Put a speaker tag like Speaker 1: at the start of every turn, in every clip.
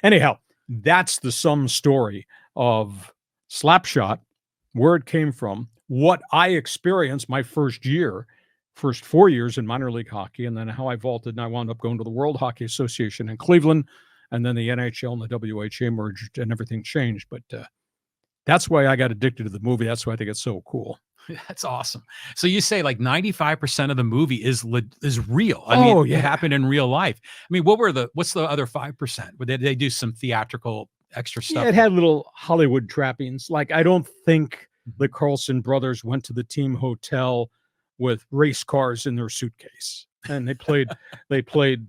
Speaker 1: Anyhow, that's the sum story of Slapshot, where it came from, what I experienced my first 4 years in minor league hockey, and then how I vaulted and I wound up going to the World Hockey Association in Cleveland, and then the NHL and the WHA merged and everything changed. But that's why I got addicted to the movie. That's why I think it's so cool.
Speaker 2: That's awesome. So you say like 95% of the movie is real. I mean, it happened in real life. I mean, what's the other 5%? Would they do some theatrical extra stuff?
Speaker 1: Yeah, it had little Hollywood trappings. Like, I don't think the Carlson brothers went to the team hotel with race cars in their suitcase, and they played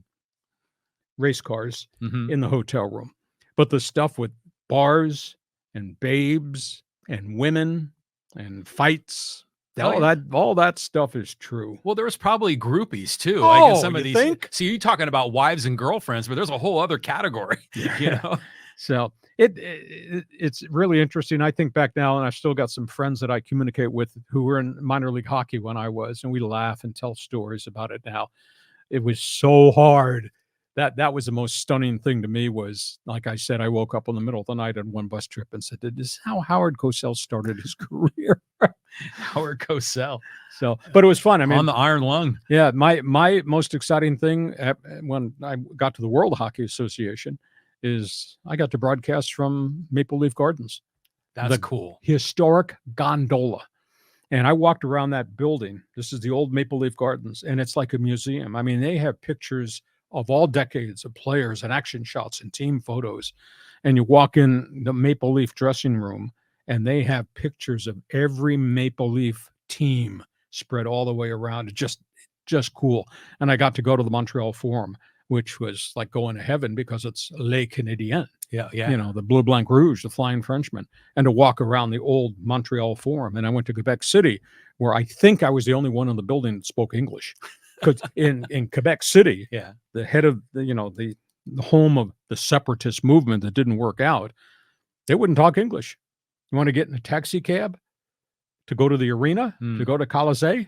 Speaker 1: race cars in the hotel room. But the stuff with bars and babes and women and fights, all that stuff is true.
Speaker 2: Well, there was probably groupies too.
Speaker 1: Oh,
Speaker 2: some of these.
Speaker 1: Think?
Speaker 2: So you're talking about wives and girlfriends, but there's a whole other category. You know.
Speaker 1: So it's really interesting. I think back now, and I've still got some friends that I communicate with who were in minor league hockey when I was, and we laugh and tell stories about it now. It was so hard. That was the most stunning thing to me was, like I said, I woke up in the middle of the night on one bus trip and said, "This is how Howard Cosell started his career."
Speaker 2: Howard Cosell.
Speaker 1: So, but it was fun. I mean,
Speaker 2: on the Iron Lung.
Speaker 1: Yeah, my most exciting thing when I got to the World Hockey Association is I got to broadcast from Maple Leaf Gardens.
Speaker 2: That's cool.
Speaker 1: Historic gondola. And I walked around that building. This is the old Maple Leaf Gardens, and it's like a museum. I mean, they have pictures of all decades of players and action shots and team photos. And you walk in the Maple Leaf dressing room, and they have pictures of every Maple Leaf team spread all the way around. It's just cool. And I got to go to the Montreal Forum, which was like going to heaven because it's Les Canadiens.
Speaker 2: Yeah.
Speaker 1: You know, the Bleu Blanc Rouge, the Flying Frenchman, and to walk around the old Montreal Forum. And I went to Quebec City, where I think I was the only one in the building that spoke English. Because in Quebec City, the head of the home of the separatist movement that didn't work out, they wouldn't talk English. You want to get in a taxi cab to go to the arena, to go to Colisée?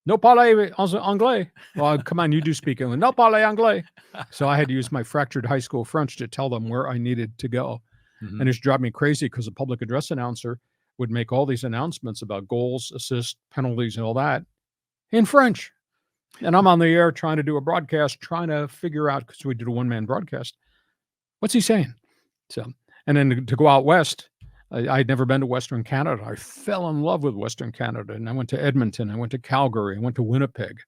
Speaker 1: No parle anglais. Well, come on, you do speak English. No parle anglais. So I had to use my fractured high school French to tell them where I needed to go. And it's driving me crazy because the public address announcer would make all these announcements about goals, assists, penalties, and all that in French. And I'm on the air trying to do a broadcast, trying to figure out, because we did a one-man broadcast, what's he saying? So, and then to go out west, I'd never been to Western Canada. I fell in love with Western Canada, and I went to Edmonton, I went to Calgary, I went to Winnipeg.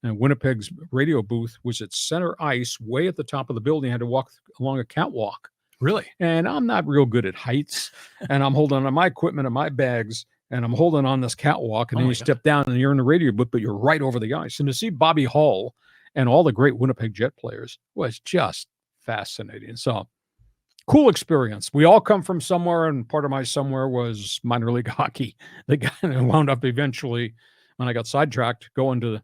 Speaker 1: And Winnipeg's radio booth was at center ice, way at the top of the building. I had to walk along a catwalk.
Speaker 2: Really?
Speaker 1: And I'm not real good at heights, and I'm holding on my equipment and my bags, and I'm holding on this catwalk, and then you step down and you're in the radio booth, but you're right over the ice. And to see Bobby Hull and all the great Winnipeg Jet players was just fascinating. So cool experience. We all come from somewhere, and part of my somewhere was minor league hockey. The guy wound up eventually, when I got sidetracked, going to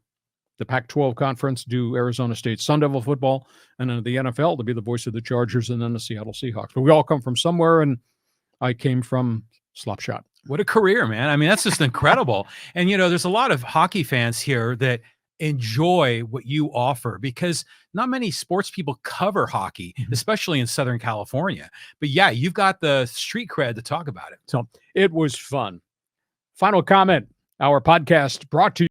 Speaker 1: the Pac-12 conference, do Arizona State Sun Devil football, and then the NFL to be the voice of the Chargers, and then the Seattle Seahawks. But we all come from somewhere, and I came from Slapshot.
Speaker 2: What a career, man. I mean, that's just incredible. And, there's a lot of hockey fans here that enjoy what you offer because not many sports people cover hockey, especially in Southern California. But yeah, you've got the street cred to talk about it.
Speaker 1: So it was fun. Final comment. Our podcast brought to you